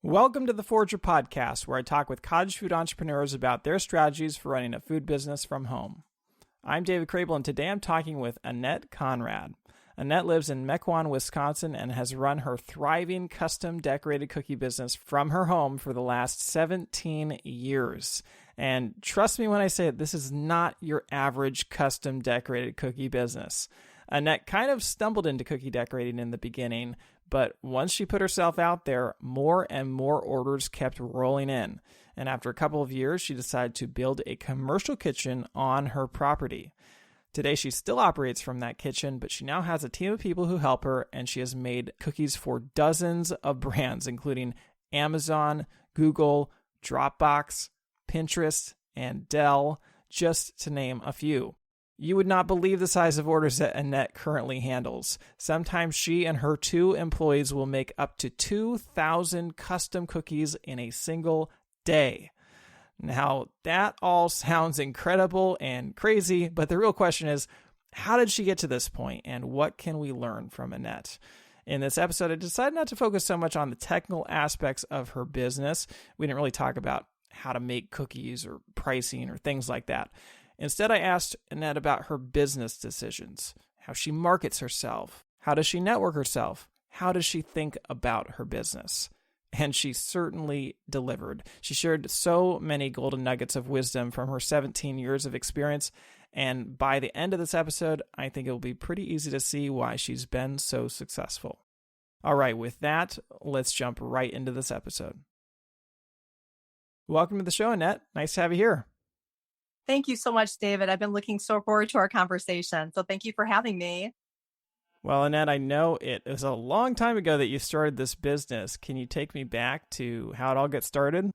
Welcome to the Forger Podcast, where I talk with cottage food entrepreneurs about their strategies for running a food business from home. I'm David Crable, and today I'm talking with Annette Conrad. Annette lives in Mequon, Wisconsin, and has run her thriving custom decorated cookie business from her home for the last 17 years. And trust me when I say it, this is not your average custom decorated cookie business. Annette kind of stumbled into cookie decorating in the beginning, but once she put herself out there, more and more orders kept rolling in. And after a couple of years, she decided to build a commercial kitchen on her property. Today, she still operates from that kitchen, but she now has a team of people who help her, and she has made cookies for dozens of brands, including Amazon, Google, Dropbox, Pinterest, and Dell, just to name a few. You would not believe the size of orders that Annette currently handles. Sometimes she and her 2 employees will make up to 2,000 custom cookies in a single day. Now, that all sounds incredible and crazy, but the real question is, how did she get to this point, and what can we learn from Annette? In this episode, I decided not to focus so much on the technical aspects of her business. We didn't really talk about how to make cookies or pricing or things like that. Instead, I asked Annette about her business decisions, how she markets herself, how does she network herself, how does she think about her business? And she certainly delivered. She shared so many golden nuggets of wisdom from her 17 years of experience, and by the end of this episode, I think it will be pretty easy to see why she's been so successful. All right, with that, let's jump right into this episode. Welcome to the show, Annette. Nice to have you here. Thank you so much, David. I've been looking so forward to our conversation. So thank you for having me. Well, Annette, I know it was a long time ago that you started this business. Can you take me back to how it all got started?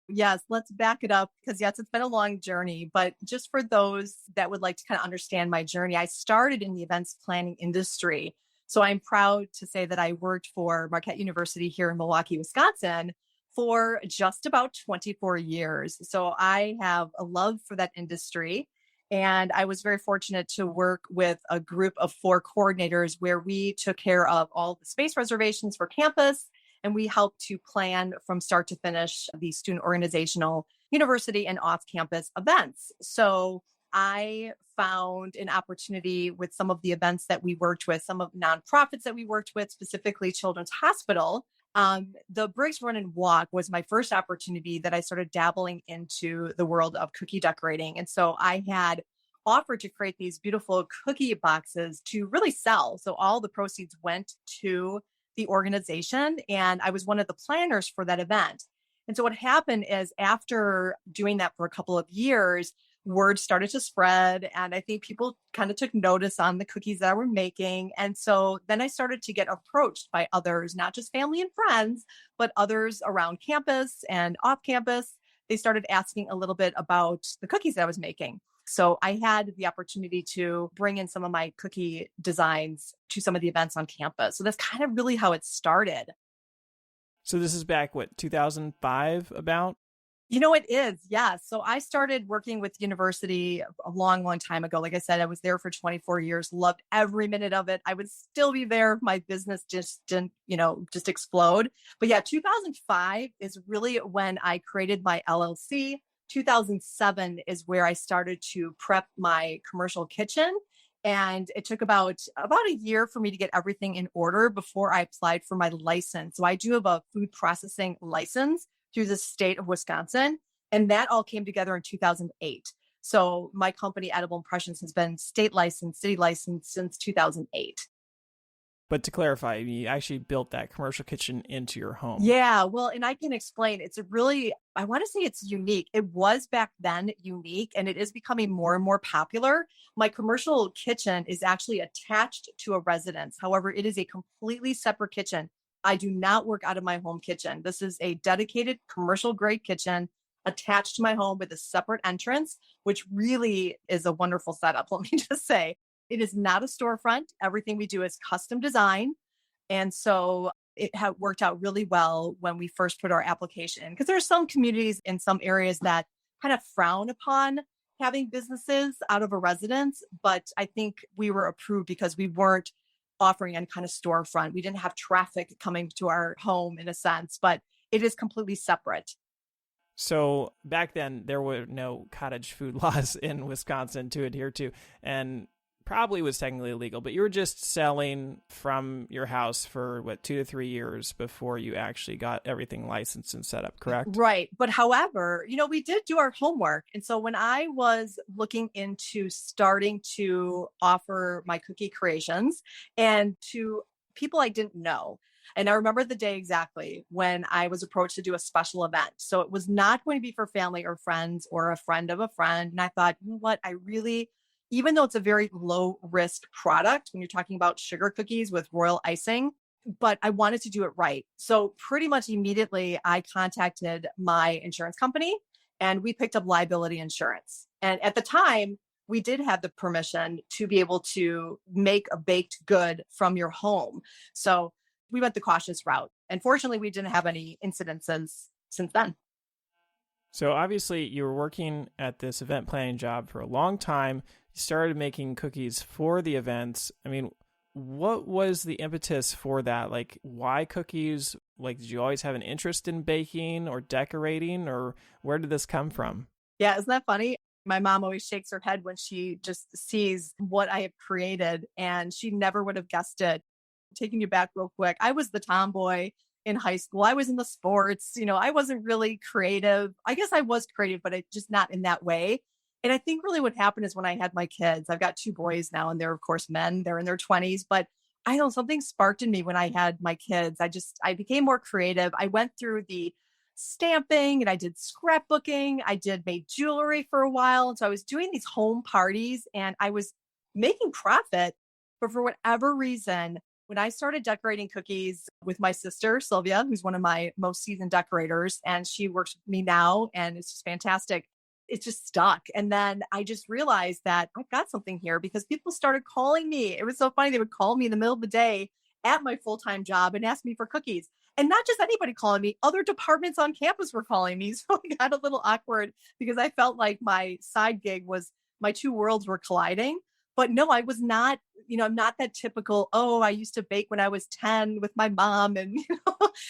Yes, let's back it up because yes, it's been a long journey, but just for those that would like to kind of understand my journey, I started in the events planning industry. So I'm proud to say that I worked for Marquette University here in Milwaukee, Wisconsin, for just about 24 years. So I have a love for that industry. And I was very fortunate to work with a group of 4 coordinators where we took care of all the space reservations for campus. And we helped to plan from start to finish the student organizational, university, and off-campus events. So I found an opportunity with some of the events that we worked with, some of nonprofits that we worked with, specifically Children's Hospital. The Briggs Run and Walk was my first opportunity that I started dabbling into the world of cookie decorating. And so I had offered to create these beautiful cookie boxes to really sell. So all the proceeds went to the organization, and I was one of the planners for that event. And so what happened is after doing that for a couple of years, word started to spread. And I think people kind of took notice on the cookies that I were making. And so then I started to get approached by others, not just family and friends, but others around campus and off campus. They started asking a little bit about the cookies that I was making. So I had the opportunity to bring in some of my cookie designs to some of the events on campus. So that's kind of really how it started. So this is back, 2005 about? You know, it is. Yes. So I started working with university a long, long time ago. Like I said, I was there for 24 years, loved every minute of it. I would still be there if my business just didn't, just explode. But yeah, 2005 is really when I created my LLC. 2007 is where I started to prep my commercial kitchen. And it took about a year for me to get everything in order before I applied for my license. So I do have a food processing license through the state of Wisconsin. And that all came together in 2008. So my company, Edible Impressions, has been state licensed, city licensed since 2008. But to clarify, you actually built that commercial kitchen into your home. Yeah, well, and I can explain. It's I want to say it's unique. It was back then unique, and it is becoming more and more popular. My commercial kitchen is actually attached to a residence. However, it is a completely separate kitchen. I do not work out of my home kitchen. This is a dedicated commercial grade kitchen attached to my home with a separate entrance, which really is a wonderful setup. Let me just say, it is not a storefront. Everything we do is custom design. And so it had worked out really well when we first put our application in, because there are some communities in some areas that kind of frown upon having businesses out of a residence. But I think we were approved because we weren't offering any kind of storefront. We didn't have traffic coming to our home in a sense, but it is completely separate. So back then, there were no cottage food laws in Wisconsin to adhere to, and probably was technically illegal, but you were just selling from your house for 2 to 3 years before you actually got everything licensed and set up, correct? Right. But however, we did do our homework. And so when I was looking into starting to offer my cookie creations and to people I didn't know, and I remember the day exactly when I was approached to do a special event. So it was not going to be for family or friends or a friend of a friend. And I thought, you know what, even though it's a very low risk product, when you're talking about sugar cookies with royal icing, but I wanted to do it right. So pretty much immediately I contacted my insurance company and we picked up liability insurance. And at the time, we did have the permission to be able to make a baked good from your home. So we went the cautious route. And fortunately, we didn't have any incidences since then. So obviously you were working at this event planning job for a long time. You started making cookies for the events. I mean, what was the impetus for that? Like, why cookies? Like, did you always have an interest in baking or decorating, or where did this come from? Yeah, isn't that funny? My mom always shakes her head when she just sees what I have created, and she never would have guessed it. Taking you back real quick, I was the tomboy in high school. I was in the sports. I wasn't really creative. I guess I was creative, but just not in that way. And I think really what happened is when I had my kids, I've got 2 boys now, and they're, of course, men. They're in their 20s. But I know something sparked in me when I had my kids. I became more creative. I went through the stamping and I did scrapbooking. Made jewelry for a while. And so I was doing these home parties and I was making profit. But for whatever reason, when I started decorating cookies with my sister, Sylvia, who's one of my most seasoned decorators, and she works with me now, and it's just fantastic. It just stuck. And then I just realized that I've got something here because people started calling me. It was so funny. They would call me in the middle of the day at my full-time job and ask me for cookies. And not just anybody calling me, other departments on campus were calling me. So it got a little awkward because I felt like my side gig was my two worlds were colliding. But no, I was not, I'm not that typical, I used to bake when I was 10 with my mom and,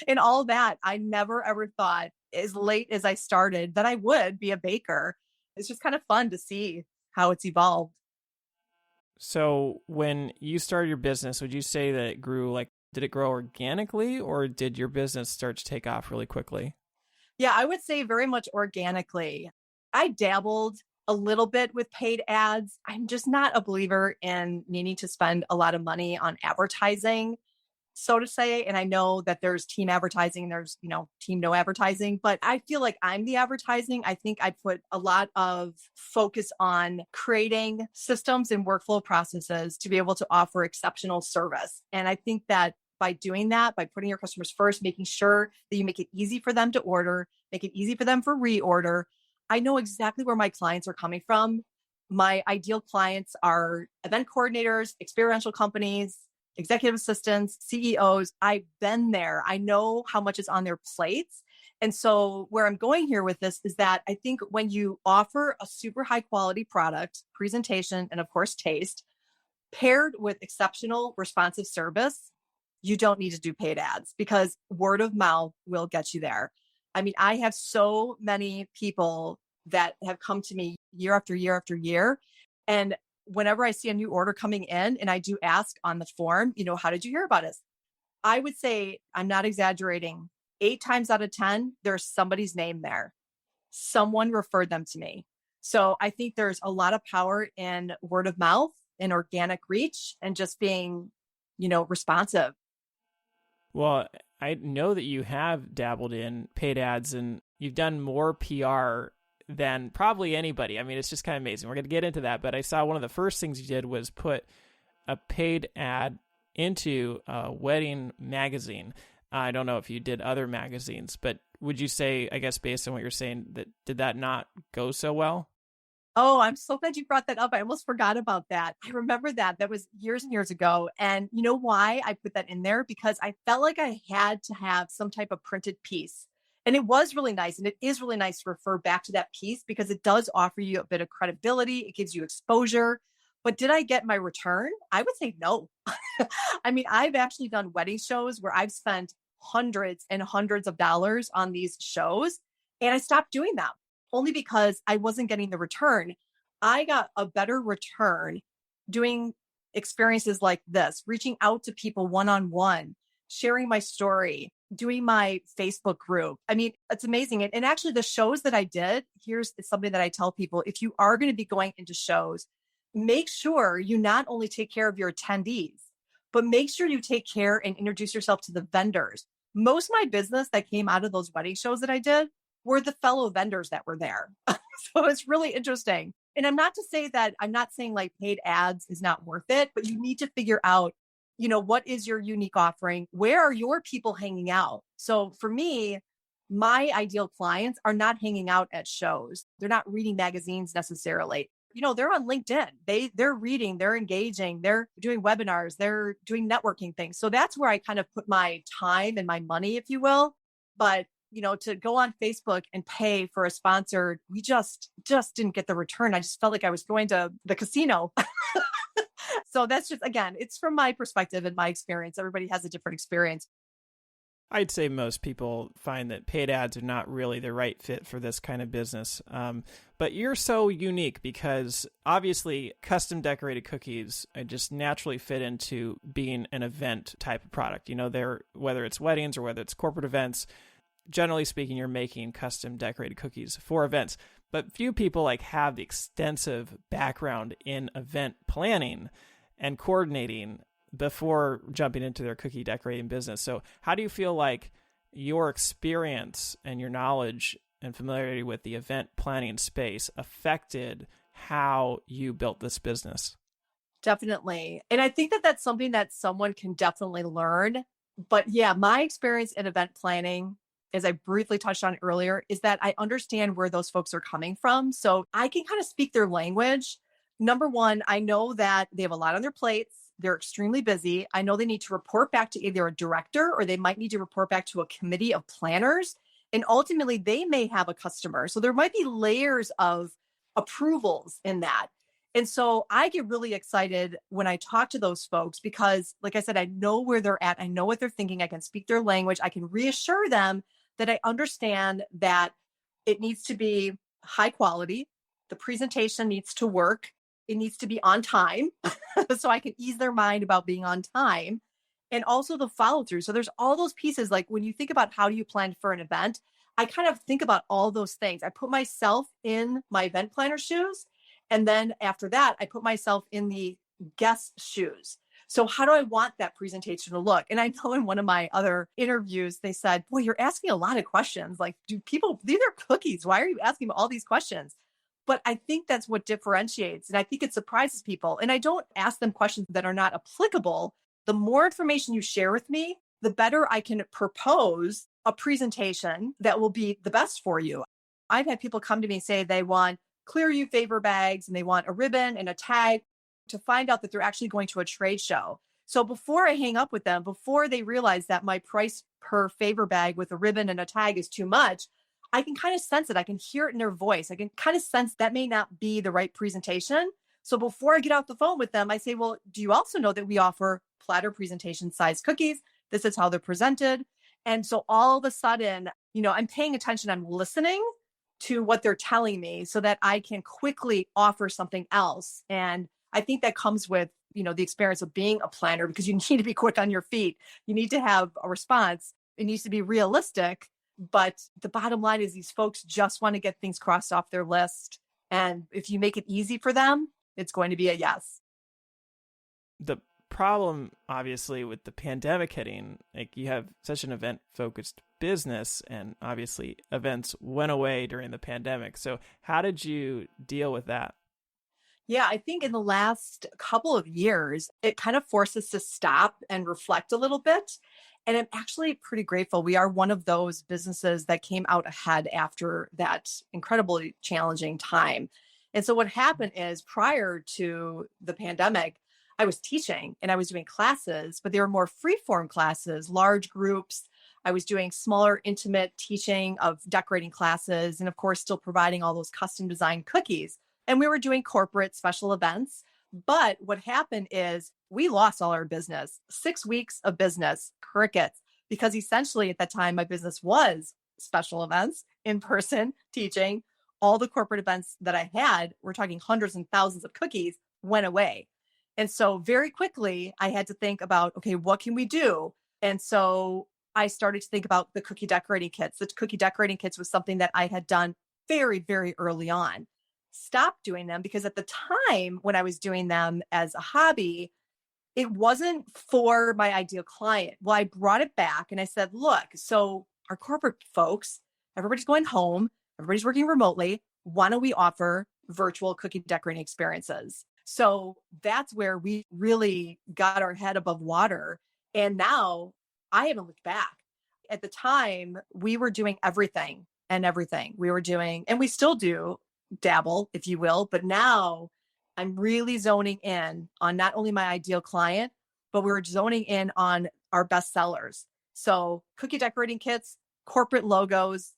and all that. I never, ever thought as late as I started that I would be a baker. It's just kind of fun to see how it's evolved. So when you started your business, would you say that it grew did it grow organically, or did your business start to take off really quickly? Yeah, I would say very much organically. I dabbled a little bit with paid ads. I'm just not a believer in needing to spend a lot of money on advertising, so to say. And I know that there's team advertising, there's, team no advertising, but I feel like I'm the advertising. I think I put a lot of focus on creating systems and workflow processes to be able to offer exceptional service. And I think that by doing that, by putting your customers first, making sure that you make it easy for them to order, make it easy for them for reorder. I know exactly where my clients are coming from. My ideal clients are event coordinators, experiential companies, executive assistants, CEOs. I've been there. I know how much is on their plates. And so where I'm going here with this is that I think when you offer a super high quality product, presentation, and of course, taste, paired with exceptional responsive service, you don't need to do paid ads because word of mouth will get you there. I mean, I have so many people that have come to me year after year after year. And whenever I see a new order coming in and I do ask on the form, how did you hear about us? I would say, I'm not exaggerating, 8 times out of 10, there's somebody's name there. Someone referred them to me. So I think there's a lot of power in word of mouth and organic reach and just being, responsive. Well, I know that you have dabbled in paid ads and you've done more PR than probably anybody. I mean, it's just kind of amazing. We're going to get into that, but I saw one of the first things you did was put a paid ad into a wedding magazine. I don't know if you did other magazines, but would you say, I guess based on what you're saying, that did that not go so well? Oh, I'm so glad you brought that up. I almost forgot about that. I remember that. That was years and years ago. And you know why I put that in there? Because I felt like I had to have some type of printed piece. And it was really nice. And it is really nice to refer back to that piece because it does offer you a bit of credibility. It gives you exposure. But did I get my return? I would say no. I mean, I've actually done wedding shows where I've spent hundreds and hundreds of dollars on these shows, and I stopped doing them only because I wasn't getting the return. I got a better return doing experiences like this, reaching out to people one on one, sharing my story, doing my Facebook group. I mean, it's amazing. And actually, the shows that I did, here's something that I tell people: if you are going to be going into shows, make sure you not only take care of your attendees, but make sure you take care and introduce yourself to the vendors. Most of my business that came out of those wedding shows that I did were the fellow vendors that were there. So it's really interesting. And I'm not saying like paid ads is not worth it, but you need to figure out, what is your unique offering? Where are your people hanging out? So for me, my ideal clients are not hanging out at shows. They're not reading magazines necessarily. They're on LinkedIn. They're reading, they're engaging, they're doing webinars, they're doing networking things. So that's where I kind of put my time and my money, if you will. But, to go on Facebook and pay for a sponsor, we just didn't get the return. I just felt like I was going to the casino. So that's just, again, it's from my perspective and my experience. Everybody has a different experience. I'd say most people find that paid ads are not really the right fit for this kind of business. But you're so unique because obviously custom decorated cookies just naturally fit into being an event type of product. Whether it's weddings or whether it's corporate events, generally speaking, you're making custom decorated cookies for events. But few people have the extensive background in event planning and coordinating before jumping into their cookie decorating business. So how do you feel like your experience and your knowledge and familiarity with the event planning space affected how you built this business? Definitely. And I think that that's something that someone can definitely learn. But yeah, my experience in event planning, as I briefly touched on earlier, is that I understand where those folks are coming from. So I can kind of speak their language. Number one, I know that they have a lot on their plates. They're extremely busy. I know they need to report back to either a director or they might need to report back to a committee of planners. And ultimately, they may have a customer. So there might be layers of approvals in that. And so I get really excited when I talk to those folks because, like I said, I know where they're at. I know what they're thinking. I can speak their language. I can reassure them that I understand that it needs to be high quality. The presentation needs to work. It needs to be on time so I can ease their mind about being on time, and also the follow through. So there's all those pieces. Like when you think about how do you plan for an event, I kind of think about all those things. I put myself in my event planner shoes. And then after that, I put myself in the guest shoes. So how do I want that presentation to look? And I know in one of my other interviews, they said, boy, you're asking a lot of questions. Like, these are cookies. Why are you asking all these questions? But I think that's what differentiates. And I think it surprises people. And I don't ask them questions that are not applicable. The more information you share with me, the better I can propose a presentation that will be the best for you. I've had people come to me and say they want clear you favor bags and they want a ribbon and a tag to find out that they're actually going to a trade show. So before I hang up with them, before they realize that my price per favor bag with a ribbon and a tag is too much, I can kind of sense it. I can hear it in their voice. I can kind of sense that may not be the right presentation. So before I get off the phone with them, I say, well, do you also know that we offer platter presentation size cookies? This is how they're presented. And so all of a sudden, I'm paying attention. I'm listening to what they're telling me so that I can quickly offer something else. And I think that comes with, the experience of being a planner, because you need to be quick on your feet. You need to have a response. It needs to be realistic. But the bottom line is these folks just want to get things crossed off their list. And if you make it easy for them, it's going to be a yes. The problem, obviously, with the pandemic hitting, you have such an event-focused business, and obviously events went away during the pandemic. So how did you deal with that? Yeah, I think in the last couple of years, it kind of forced us to stop and reflect a little bit. And I'm actually pretty grateful. We are one of those businesses that came out ahead after that incredibly challenging time. And so what happened is, prior to the pandemic, I was teaching and I was doing classes, but they were more free-form classes, large groups. I was doing smaller, intimate teaching of decorating classes, and of course, still providing all those custom designed cookies. And we were doing corporate special events, But what happened is we lost all our business, 6 weeks of business, crickets, because essentially at that time, my business was special events, in person teaching. All the corporate events that I had, we're talking hundreds and thousands of cookies, went away. And so very quickly, I had to think about, okay, what can we do? And so I started to think about the cookie decorating kits. The cookie decorating kits was something that I had done very, very early on. Stopped doing them because at the time when I was doing them as a hobby, it wasn't for my ideal client. Well, I brought it back and I said, look, so our corporate folks, everybody's going home, everybody's working remotely. Why don't we offer virtual cookie decorating experiences? So that's where we really got our head above water. And now I haven't looked back. At the time, we were doing everything and everything. We were doing, and we still do dabble, if you will, but now I'm really zoning in on not only my ideal client, but we're zoning in on our best sellers. So cookie decorating kits, corporate logos,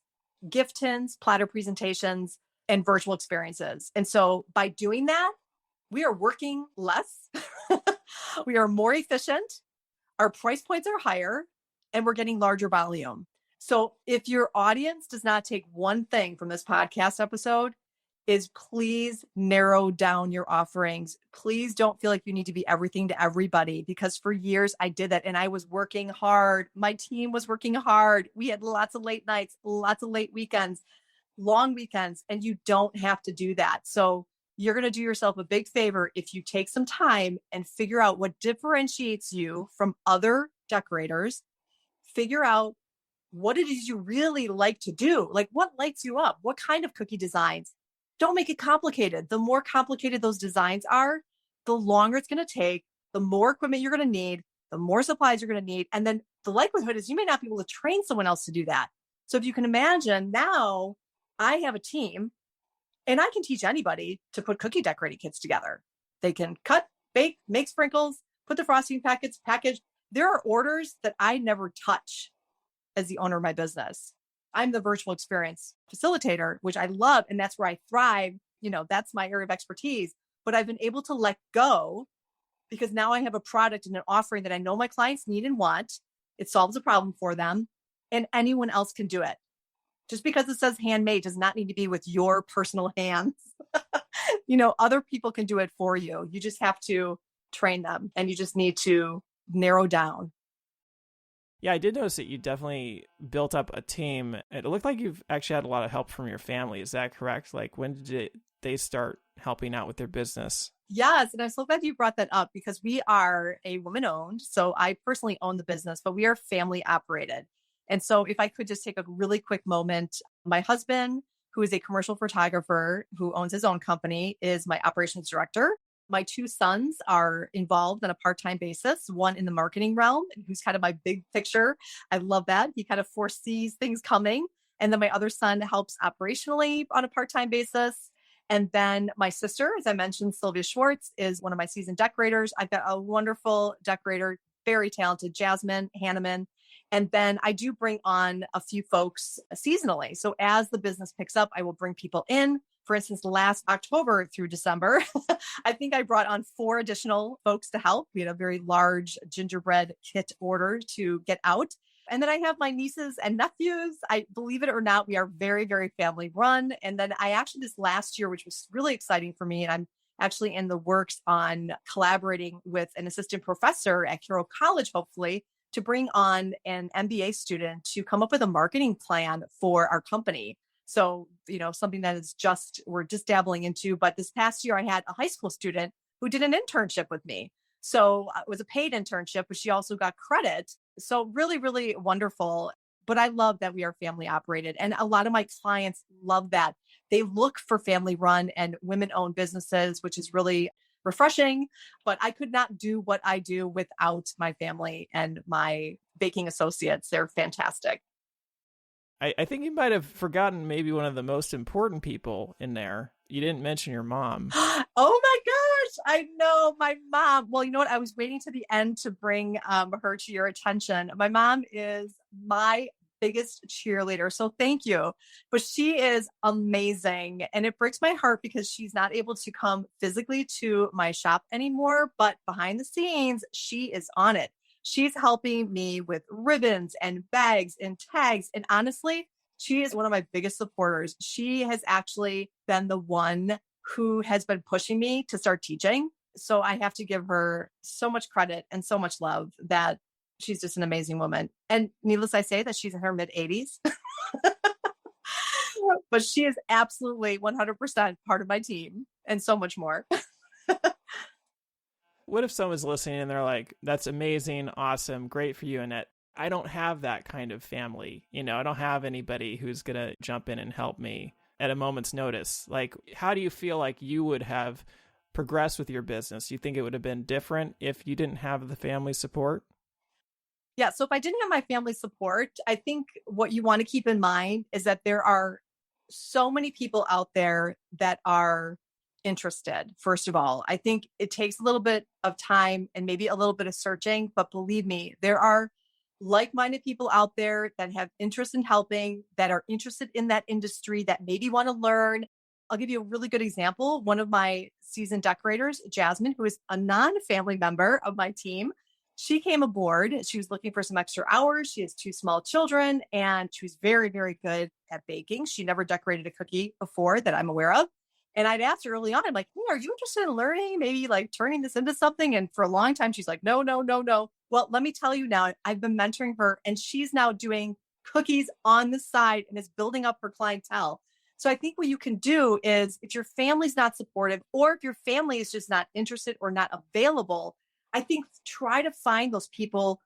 gift tins, platter presentations, and virtual experiences. And so by doing that, we are working less. We are more efficient. Our price points are higher and we're getting larger volume. So if your audience does not take one thing from this podcast episode, is please narrow down your offerings. Please don't feel like you need to be everything to everybody, because for years I did that and I was working hard. My team was working hard. We had lots of late nights, lots of late weekends, long weekends, and you don't have to do that. So you're going to do yourself a big favor if you take some time and figure out what differentiates you from other decorators. Figure out what it is you really like to do. Like what lights you up? What kind of cookie designs? Don't make it complicated. The more complicated those designs are, the longer it's going to take, the more equipment you're going to need, the more supplies you're going to need. And then the likelihood is you may not be able to train someone else to do that. So if you can imagine, now I have a team and I can teach anybody to put cookie decorating kits together. They can cut, bake, make sprinkles, put the frosting packets, package. There are orders that I never touch as the owner of my business. I'm the virtual experience facilitator, which I love. And that's where I thrive. You know, that's my area of expertise. But I've been able to let go because now I have a product and an offering that I know my clients need and want. It solves a problem for them and anyone else can do it. Just because it says handmade does not need to be with your personal hands. You know, other people can do it for you. You just have to train them and you just need to narrow down. Yeah, I did notice that you definitely built up a team. It looked like you've actually had a lot of help from your family. Is that correct? Like, when did they start helping out with their business? Yes. And I'm so glad you brought that up because we are a woman owned. So I personally own the business, but we are family operated. And so if I could just take a really quick moment, my husband, who is a commercial photographer who owns his own company, is my operations director. My two sons are involved on a part-time basis, one in the marketing realm, who's kind of my big picture. I love that. He kind of foresees things coming. And then my other son helps operationally on a part-time basis. And then my sister, as I mentioned, Sylvia Schwartz, is one of my seasoned decorators. I've got a wonderful decorator, very talented, Jasmine Hanneman. And then I do bring on a few folks seasonally. So as the business picks up, I will bring people in. For instance, last October through December, I think I brought on 4 additional folks to help. We had a very large gingerbread kit order to get out. And then I have my nieces and nephews. I believe it or not, we are very, very family run. And then I actually this last year, which was really exciting for me, and I'm actually in the works on collaborating with an assistant professor at Carroll College, hopefully, to bring on an MBA student to come up with a marketing plan for our company. So, you know, something that is we're just dabbling into. But this past year, I had a high school student who did an internship with me. So it was a paid internship, but she also got credit. So really, really wonderful. But I love that we are family operated. And a lot of my clients love that. They look for family run and women owned businesses, which is really refreshing. But I could not do what I do without my family and my baking associates. They're fantastic. I think you might have forgotten maybe one of the most important people in there. You didn't mention your mom. Oh my gosh. I know my mom. Well, you know what? I was waiting to the end to bring her to your attention. My mom is my biggest cheerleader. So thank you. But she is amazing. And it breaks my heart because she's not able to come physically to my shop anymore. But behind the scenes, she is on it. She's helping me with ribbons and bags and tags. And honestly, she is one of my biggest supporters. She has actually been the one who has been pushing me to start teaching. So I have to give her so much credit and so much love that she's just an amazing woman. And needless I say that she's in her mid 80s, but she is absolutely 100% part of my team and so much more. What if someone's listening and they're like, that's amazing, awesome, great for you, Annette. I don't have that kind of family. I don't have anybody who's going to jump in and help me at a moment's notice. Like, how do you feel like you would have progressed with your business? You think it would have been different if you didn't have the family support? Yeah. So if I didn't have my family support, I think what you want to keep in mind is that there are so many people out there that are interested. First of all, I think it takes a little bit of time and maybe a little bit of searching, but believe me, there are like-minded people out there that have interest in helping, that are interested in that industry, that maybe want to learn. I'll give you a really good example. One of my seasoned decorators, Jasmine, who is a non-family member of my team, she came aboard. She was looking for some extra hours. She has 2 small children and she was very, very good at baking. She never decorated a cookie before that I'm aware of. And I'd asked her early on, I'm like, hey, are you interested in learning, maybe like turning this into something? And for a long time, she's like, no, no, no, no. Well, let me tell you now, I've been mentoring her and she's now doing cookies on the side and is building up her clientele. So I think what you can do is if your family's not supportive or if your family is just not interested or not available, I think try to find those people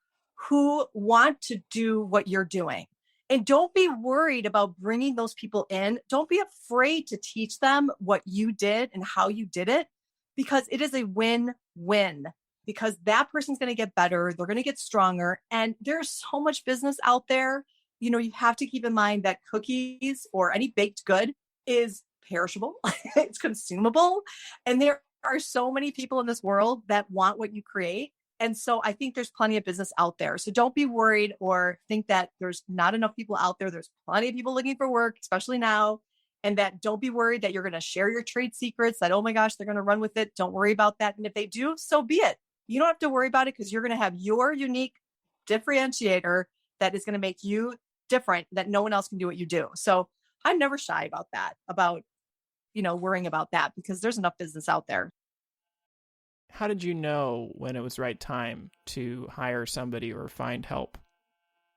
who want to do what you're doing. And don't be worried about bringing those people in. Don't be afraid to teach them what you did and how you did it, because it is a win-win, because that person's going to get better. They're going to get stronger. And there's so much business out there. You have to keep in mind that cookies or any baked good is perishable. It's consumable. And there are so many people in this world that want what you create. And so I think there's plenty of business out there. So don't be worried or think that there's not enough people out there. There's plenty of people looking for work, especially now. And that don't be worried that you're going to share your trade secrets, that, oh my gosh, they're going to run with it. Don't worry about that. And if they do, so be it. You don't have to worry about it because you're going to have your unique differentiator that is going to make you different, that no one else can do what you do. So I'm never shy about that, about, worrying about that, because there's enough business out there. How did you know when it was right time to hire somebody or find help?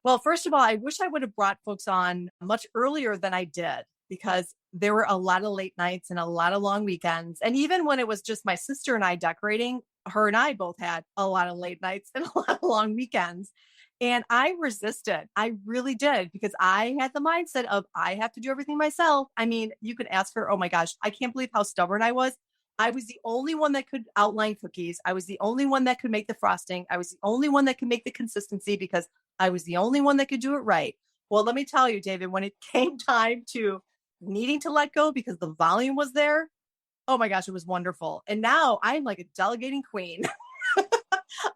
Well, first of all, I wish I would have brought folks on much earlier than I did, because there were a lot of late nights and a lot of long weekends. And even when it was just my sister and I decorating, her and I both had a lot of late nights and a lot of long weekends. And I resisted. I really did, because I had the mindset of I have to do everything myself. I mean, you could ask her, oh my gosh, I can't believe how stubborn I was. I was the only one that could outline cookies. I was the only one that could make the frosting. I was the only one that could make the consistency, because I was the only one that could do it right. Well, let me tell you, David, when it came time to needing to let go because the volume was there, oh my gosh, it was wonderful. And now I'm like a delegating queen.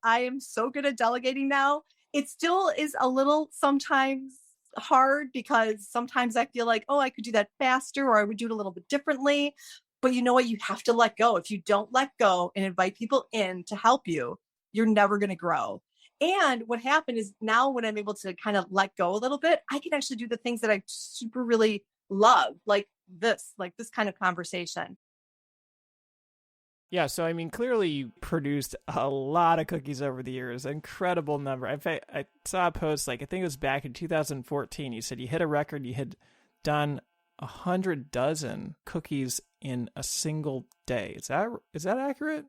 I am so good at delegating now. It still is a little sometimes hard, because sometimes I feel like, oh, I could do that faster, or I would do it a little bit differently. But you know what? You have to let go. If you don't let go and invite people in to help you, you're never going to grow. And what happened is now when I'm able to kind of let go a little bit, I can actually do the things that I super really love, like this kind of conversation. Yeah, so I mean, clearly you produced a lot of cookies over the years, incredible number. In fact, I saw a post, I think it was back in 2014. You said you hit a record. You had done 100 dozen cookies in a single day. Is that accurate?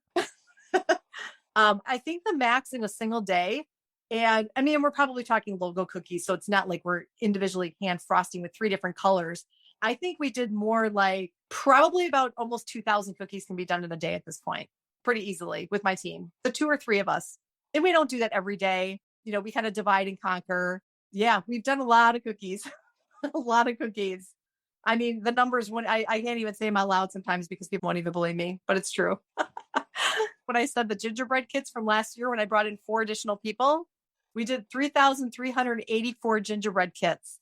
I think the max in a single day. And I mean, we're probably talking logo cookies, so it's not like we're individually hand frosting with 3 different colors. I think we did more like probably about almost 2,000 cookies can be done in a day at this point, pretty easily with my team, the 2 or 3 of us. And we don't do that every day. We kind of divide and conquer. Yeah, we've done a lot of cookies, a lot of cookies. I mean, the numbers, when I can't even say them out loud sometimes because people won't even believe me, but it's true. When I said the gingerbread kits from last year, when I brought in 4 additional people, We did 3,384 gingerbread kits.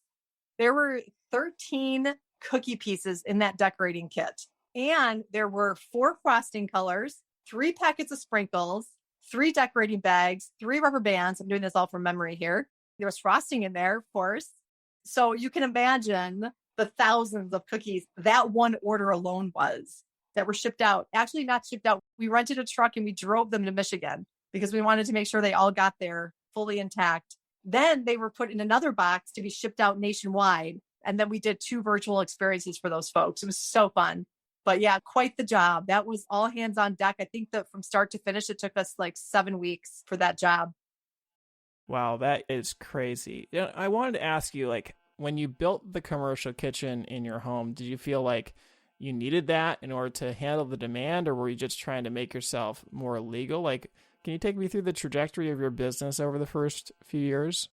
There were 13 cookie pieces in that decorating kit. And there were 4 frosting colors, 3 packets of sprinkles, 3 decorating bags, 3 rubber bands. I'm doing this all from memory here. There was frosting in there, of course. So you can imagine the thousands of cookies that one order alone was that were shipped out. Actually, not shipped out. We rented a truck and we drove them to Michigan because we wanted to make sure they all got there fully intact. Then they were put in another box to be shipped out nationwide. And then we did 2 virtual experiences for those folks. It was so fun. But yeah, quite the job. That was all hands on deck. I think that from start to finish, it took us like 7 weeks for that job. Wow, that is crazy. I wanted to ask you, like, when you built the commercial kitchen in your home, did you feel like you needed that in order to handle the demand, or were you just trying to make yourself more legal? Like, can you take me through the trajectory of your business over the first few years?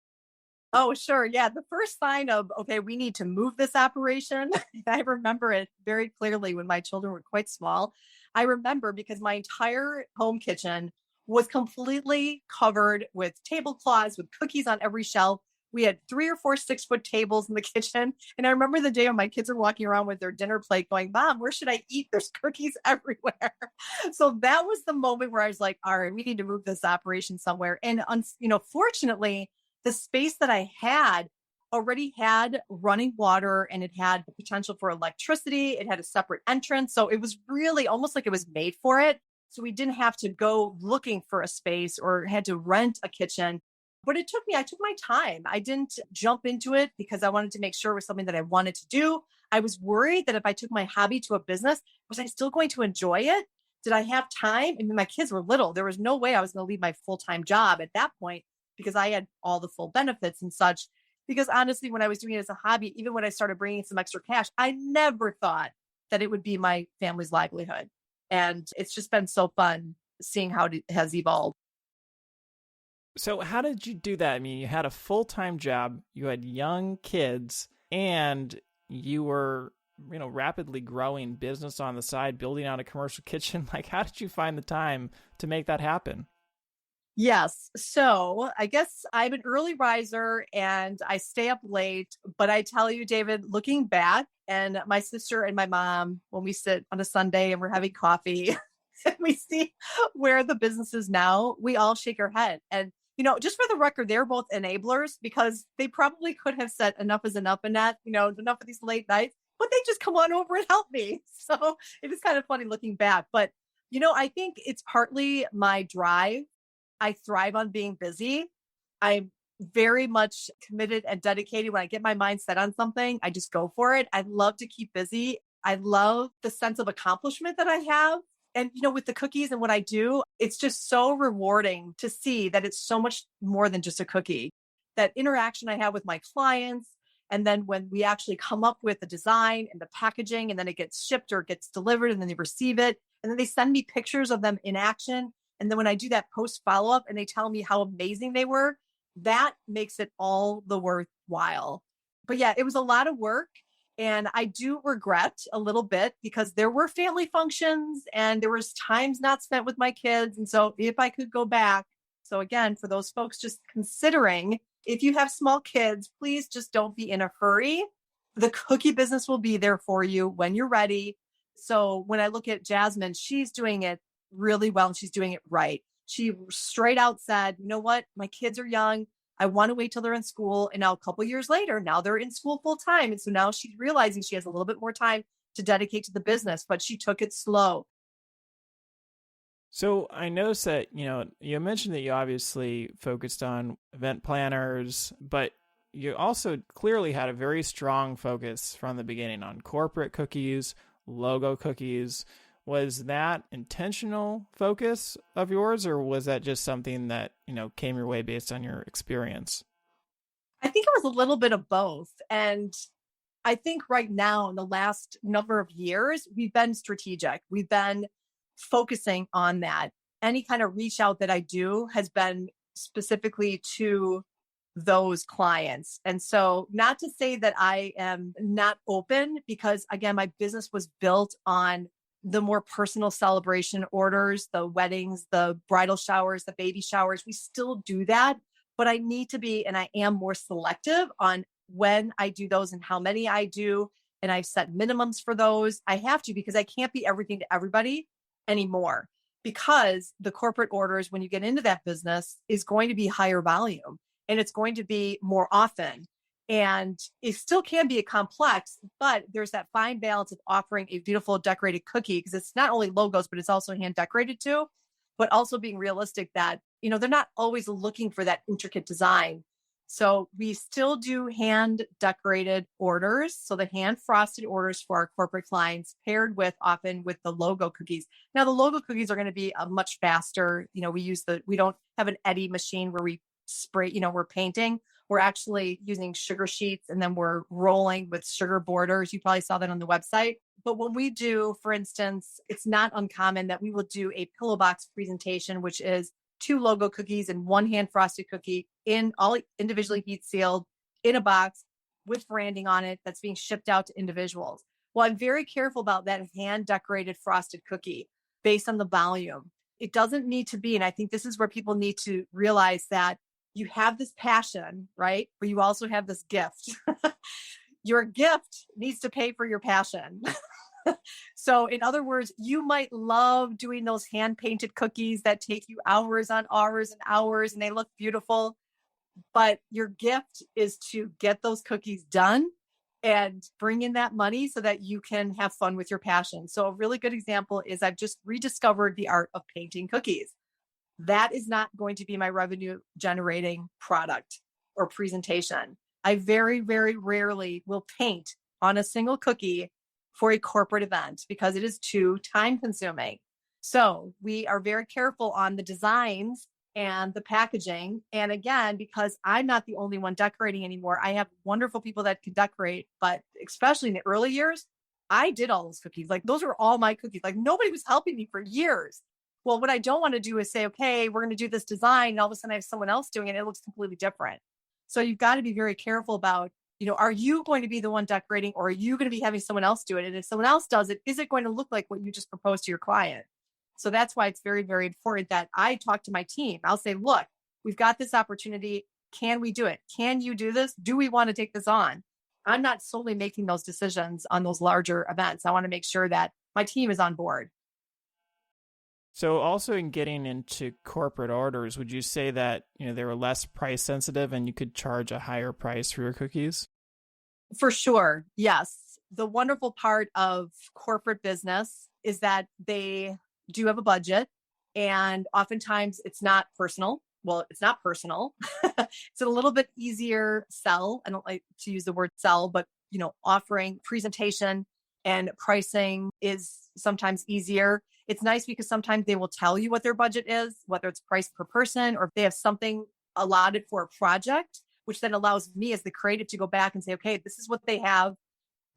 Oh, sure. Yeah. The first sign of, okay, we need to move this operation. I remember it very clearly when my children were quite small. I remember because my entire home kitchen was completely covered with tablecloths, with cookies on every shelf. We had 3 or 4 6-foot tables in the kitchen. And I remember the day when my kids are walking around with their dinner plate going, Mom, where should I eat? There's cookies everywhere. So that was the moment where I was like, all right, we need to move this operation somewhere. And, fortunately, the space that I had already had running water and it had the potential for electricity. It had a separate entrance. So it was really almost like it was made for it. So we didn't have to go looking for a space or had to rent a kitchen. But I took my time. I didn't jump into it because I wanted to make sure it was something that I wanted to do. I was worried that if I took my hobby to a business, was I still going to enjoy it? Did I have time? I mean, my kids were little. There was no way I was going to leave my full-time job at that point because I had all the full benefits and such. Because honestly, when I was doing it as a hobby, even when I started bringing some extra cash, I never thought that it would be my family's livelihood. And it's just been so fun seeing how it has evolved. So how did you do that? I mean, you had a full-time job, you had young kids, and you were, rapidly growing business on the side, building out a commercial kitchen. Like, how did you find the time to make that happen? Yes. So I guess I'm an early riser and I stay up late. But I tell you, David, looking back, and my sister and my mom, when we sit on a Sunday and we're having coffee and we see where the business is now, we all shake our head. And, just for the record, they're both enablers because they probably could have said enough is enough, Annette, enough of these late nights, but they just come on over and help me. So it was kind of funny looking back. But, I think it's partly my drive. I thrive on being busy. I'm very much committed and dedicated. When I get my mind set on something, I just go for it. I love to keep busy. I love the sense of accomplishment that I have. And, with the cookies and what I do, it's just so rewarding to see that it's so much more than just a cookie. That interaction I have with my clients. And then when we actually come up with the design and the packaging, and then it gets shipped or it gets delivered, and then they receive it. And then they send me pictures of them in action. And then when I do that post follow-up and they tell me how amazing they were, that makes it all the worthwhile. But yeah, it was a lot of work. And I do regret a little bit because there were family functions and there was times not spent with my kids. And so if I could go back. So again, for those folks just considering, if you have small kids, please just don't be in a hurry. The cookie business will be there for you when you're ready. So when I look at Jasmine, she's doing it really well and she's doing it right. She straight out said, you know what? My kids are young. I want to wait till they're in school. And now a couple years later, now they're in school full time. And so now she's realizing she has a little bit more time to dedicate to the business, but she took it slow. So I noticed that, you mentioned that you obviously focused on event planners, but you also clearly had a very strong focus from the beginning on corporate cookies, logo cookies. Was that intentional focus of yours, or was that just something that, came your way based on your experience? I think it was a little bit of both. And I think right now, in the last number of years, we've been strategic. We've been focusing on that. Any kind of reach out that I do has been specifically to those clients. And so not to say that I am not open, because again, my business was built on the more personal celebration orders, the weddings, the bridal showers, the baby showers. We still do that, but I need to be, and I am more selective on when I do those and how many I do. And I've set minimums for those. I have to, because I can't be everything to everybody anymore, because the corporate orders, when you get into that business, is going to be higher volume and it's going to be more often. And it still can be a complex, but there's that fine balance of offering a beautiful decorated cookie, because it's not only logos, but it's also hand decorated too, but also being realistic that, they're not always looking for that intricate design. So we still do hand decorated orders. So the hand frosted orders for our corporate clients, paired with often with the logo cookies. Now the logo cookies are going to be much faster. We don't have an eddy machine where we spray, we're painting. We're actually using sugar sheets, and then we're rolling with sugar borders. You probably saw that on the website. But when we do, for instance, it's not uncommon that we will do a pillow box presentation, which is 2 logo cookies and 1 hand frosted cookie, in all individually heat sealed in a box with branding on it, that's being shipped out to individuals. Well, I'm very careful about that hand decorated frosted cookie based on the volume. It doesn't need to be, and I think this is where people need to realize that you have this passion, right? But you also have this gift. Your gift needs to pay for your passion. So in other words, you might love doing those hand painted cookies that take you hours on hours and hours, and they look beautiful. But your gift is to get those cookies done and bring in that money so that you can have fun with your passion. So a really good example is I've just rediscovered the art of painting cookies. That is not going to be my revenue generating product or presentation. I very, very rarely will paint on a single cookie for a corporate event because it is too time consuming. So we are very careful on the designs and the packaging. And again, because I'm not the only one decorating anymore, I have wonderful people that can decorate, but especially in the early years, I did all those cookies. Like those were all my cookies. Like nobody was helping me for years. Well, what I don't want to do is say, okay, we're going to do this design, and all of a sudden I have someone else doing it. It looks completely different. So you've got to be very careful about, are you going to be the one decorating, or are you going to be having someone else do it? And if someone else does it, is it going to look like what you just proposed to your client? So that's why it's very, very important that I talk to my team. I'll say, look, we've got this opportunity. Can we do it? Can you do this? Do we want to take this on? I'm not solely making those decisions on those larger events. I want to make sure that my team is on board. So also in getting into corporate orders, would you say that, they were less price sensitive and you could charge a higher price for your cookies? For sure. Yes. The wonderful part of corporate business is that they do have a budget, and oftentimes it's not personal. Well, it's not personal. It's a little bit easier sell. I don't like to use the word sell, but, offering presentation and pricing is sometimes easier. It's nice because sometimes they will tell you what their budget is, whether it's price per person or if they have something allotted for a project, which then allows me as the creative to go back and say, okay, this is what they have.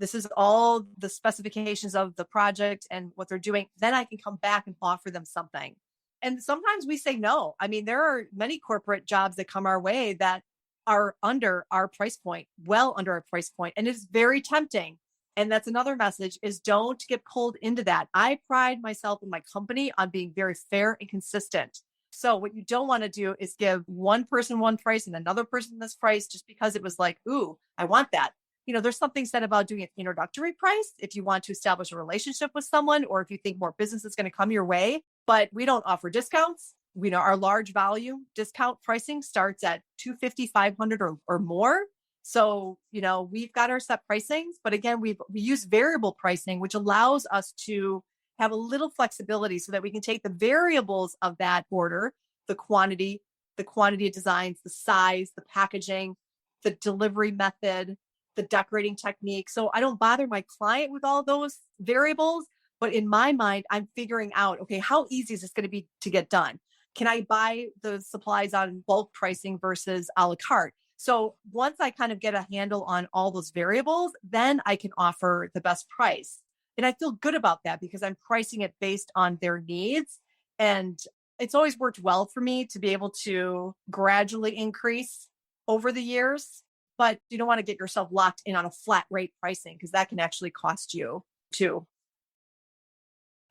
This is all the specifications of the project and what they're doing. Then I can come back and offer them something. And sometimes we say no. I mean, there are many corporate jobs that come our way that are under our price point, well under our price point. And it's very tempting. And that's another message, is don't get pulled into that. I pride myself in my company on being very fair and consistent. So what you don't want to do is give one person one price and another person this price just because it was like, ooh, I want that. There's something said about doing an introductory price if you want to establish a relationship with someone, or if you think more business is going to come your way. But we don't offer discounts. We know our large volume discount pricing starts at $250, $500 or more. So, we've got our set pricings, but again, we use variable pricing, which allows us to have a little flexibility so that we can take the variables of that order, the quantity of designs, the size, the packaging, the delivery method, the decorating technique. So I don't bother my client with all those variables, but in my mind, I'm figuring out, okay, how easy is this going to be to get done? Can I buy the supplies on bulk pricing versus a la carte? So once I kind of get a handle on all those variables, then I can offer the best price. And I feel good about that because I'm pricing it based on their needs. And it's always worked well for me to be able to gradually increase over the years. But you don't want to get yourself locked in on a flat rate pricing because that can actually cost you too.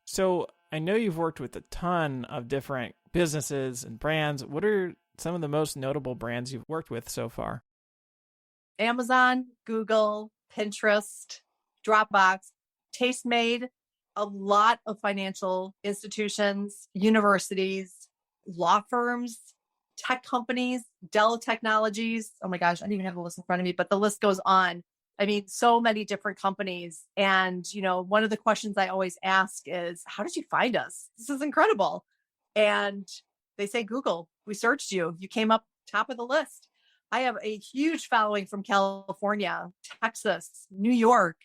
So I know you've worked with a ton of different businesses and brands. What are some of the most notable brands you've worked with so far? Amazon, Google, Pinterest, Dropbox, Tastemade, a lot of financial institutions, universities, law firms, tech companies, Dell Technologies. Oh my gosh, I don't even have the list in front of me, but the list goes on. I mean, so many different companies. And, one of the questions I always ask is, how did you find us? This is incredible. And they say, Google, we searched you. You came up top of the list. I have a huge following from California, Texas, New York,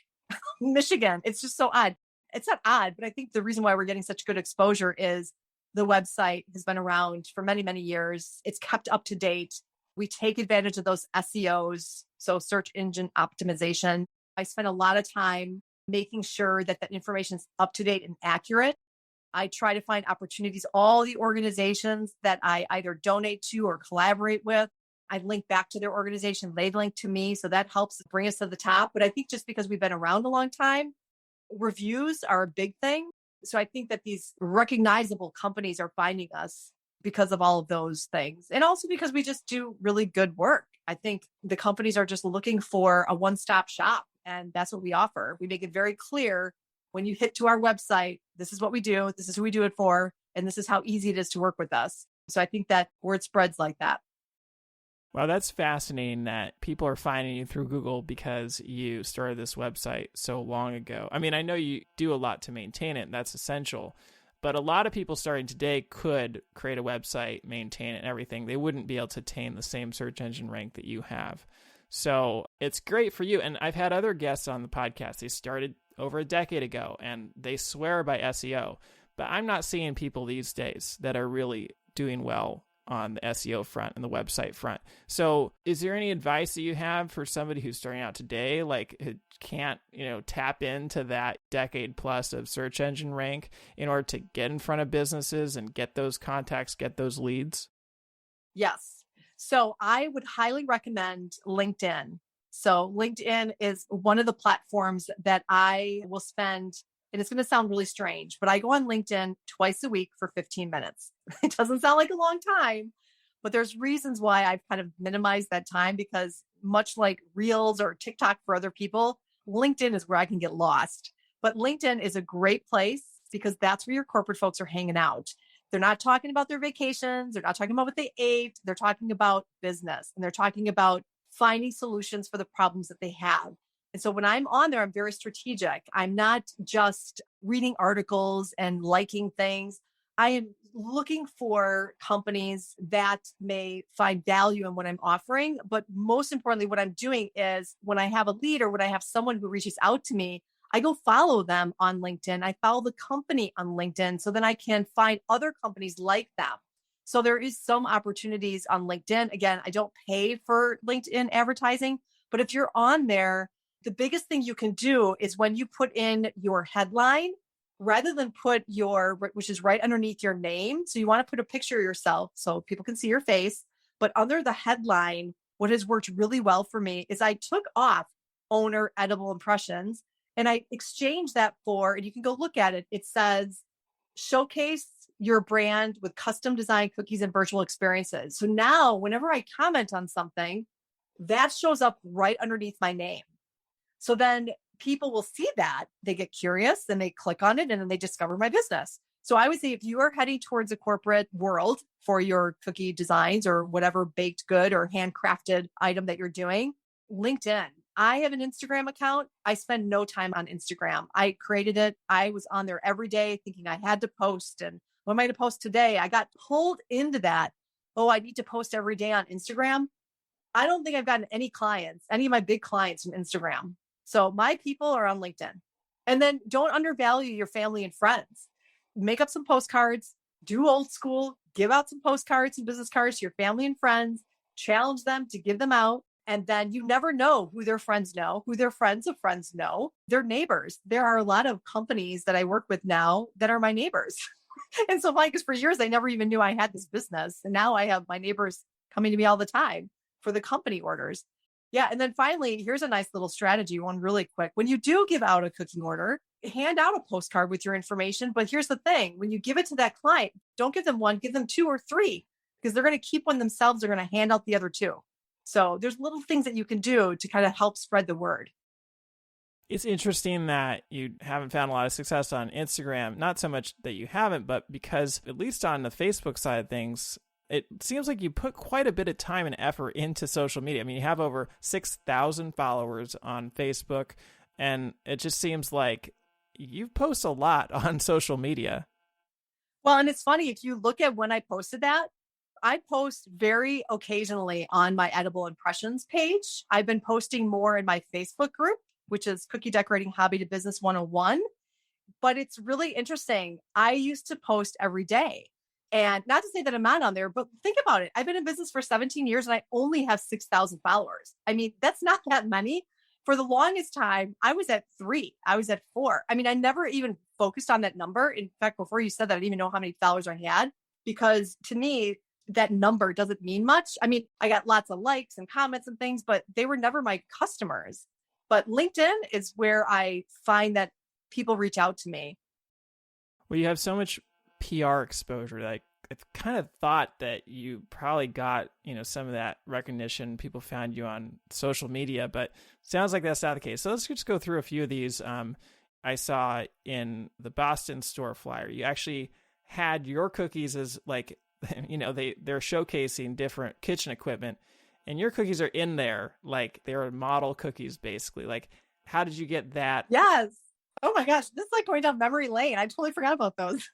Michigan. It's just so odd. It's not odd, but I think the reason why we're getting such good exposure is the website has been around for many, many years. It's kept up to date. We take advantage of those SEOs, so search engine optimization. I spend a lot of time making sure that that information is up to date and accurate. I try to find opportunities, all the organizations that I either donate to or collaborate with. I link back to their organization, they link to me. So that helps bring us to the top. But I think just because we've been around a long time, reviews are a big thing. So I think that these recognizable companies are finding us because of all of those things. And also because we just do really good work. I think the companies are just looking for a one-stop shop. And that's what we offer. We make it very clear when you hit to our website, this is what we do, this is who we do it for, and this is how easy it is to work with us. So I think that word spreads like that. Wow, that's fascinating that people are finding you through Google because you started this website so long ago. I mean, I know you do a lot to maintain it, and that's essential. But a lot of people starting today could create a website, maintain it, and everything. They wouldn't be able to attain the same search engine rank that you have. So it's great for you. And I've had other guests on the podcast. They started over a decade ago, and they swear by SEO. But I'm not seeing people these days that are really doing well on the SEO front and the website front. So is there any advice that you have for somebody who's starting out today, like who can't, tap into that decade plus of search engine rank in order to get in front of businesses and get those contacts, get those leads? Yes. So I would highly recommend LinkedIn. So LinkedIn is one of the platforms that I will spend, and it's going to sound really strange, but I go on LinkedIn twice a week for 15 minutes. It doesn't sound like a long time, but there's reasons why I've kind of minimized that time because much like Reels or TikTok for other people, LinkedIn is where I can get lost. But LinkedIn is a great place because that's where your corporate folks are hanging out. They're not talking about their vacations. They're not talking about what they ate. They're talking about business, and they're talking about finding solutions for the problems that they have. And so when I'm on there, I'm very strategic. I'm not just reading articles and liking things. I am looking for companies that may find value in what I'm offering. But most importantly, what I'm doing is when I have a lead or when I have someone who reaches out to me, I go follow them on LinkedIn. I follow the company on LinkedIn so then I can find other companies like them. So there is some opportunities on LinkedIn. Again, I don't pay for LinkedIn advertising, but if you're on there, the biggest thing you can do is when you put in your headline, rather than put which is right underneath your name. So you want to put a picture of yourself so people can see your face. But under the headline, what has worked really well for me is I took off owner edible impressions and I exchanged that for, and you can go look at it. It says, showcase your brand with custom designed cookies and virtual experiences. So now whenever I comment on something, that shows up right underneath my name. So then people will see that, they get curious, then they click on it, and then they discover my business. So I would say if you are heading towards a corporate world for your cookie designs or whatever baked good or handcrafted item that you're doing, LinkedIn. I have an Instagram account. I spend no time on Instagram. I created it. I was on there every day thinking I had to post. And what am I going to post today? I got pulled into that. Oh, I need to post every day on Instagram. I don't think I've gotten any of my big clients from Instagram. So my people are on LinkedIn. And then don't undervalue your family and friends. Make up some postcards, do old school, give out some postcards and business cards to your family and friends, challenge them to give them out. And then you never know who their friends know, who their friends of friends know, their neighbors. There are a lot of companies that I work with now that are my neighbors. And so because for years, I never even knew I had this business. And now I have my neighbors coming to me all the time for the company orders. Yeah. And then finally, here's a nice little strategy, one really quick. When you do give out a cooking order, hand out a postcard with your information. But here's the thing, when you give it to that client, don't give them one, give them 2 or 3. because they're going to keep one themselves. They're going to hand out the other two. So there's little things that you can do to kind of help spread the word. It's interesting that you haven't found a lot of success on Instagram. Not so much that you haven't, but because at least on the Facebook side of things, it seems like you put quite a bit of time and effort into social media. I mean, you have over 6,000 followers on Facebook, and it just seems like you post a lot on social media. Well, and it's funny, if you look at when I posted that, I post very occasionally on my edible impressions page. I've been posting more in my Facebook group, which is Cookie Decorating Hobby to Business 101. But it's really interesting. I used to post every day. And not to say that I'm not on there, but think about it. I've been in business for 17 years and I only have 6,000 followers. I mean, that's not that many. For the longest time, I was at 3, I was at 4. I mean, I never even focused on that number. In fact, before you said that, I didn't even know how many followers I had, because to me, that number doesn't mean much. I mean, I got lots of likes and comments and things, but they were never my customers. But LinkedIn is where I find that people reach out to me. Well, you have so much PR exposure. Like, I've kind of thought that you probably got, some of that recognition. People found you on social media, but sounds like that's not the case. So let's just go through a few of these. I saw in the Boston store flyer, you actually had your cookies as like, they're showcasing different kitchen equipment, and your cookies are in there. Like, they're model cookies, basically. Like, how did you get that? Yes. Oh my gosh. This is like going down memory lane. I totally forgot about those.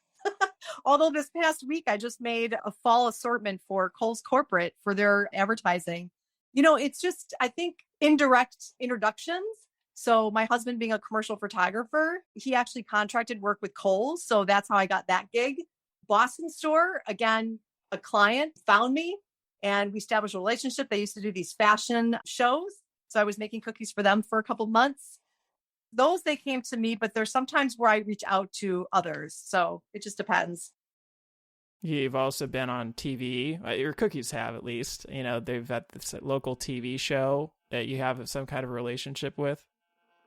Although this past week, I just made a fall assortment for Kohl's Corporate for their advertising. It's just, I think, indirect introductions. So my husband being a commercial photographer, he actually contracted work with Kohl's. So that's how I got that gig. Boston store, again, a client found me and we established a relationship. They used to do these fashion shows. So I was making cookies for them for a couple months. Those, they came to me, but there's sometimes where I reach out to others. So it just depends. You've also been on TV. Your cookies have, at least. They've got this local TV show that you have some kind of relationship with.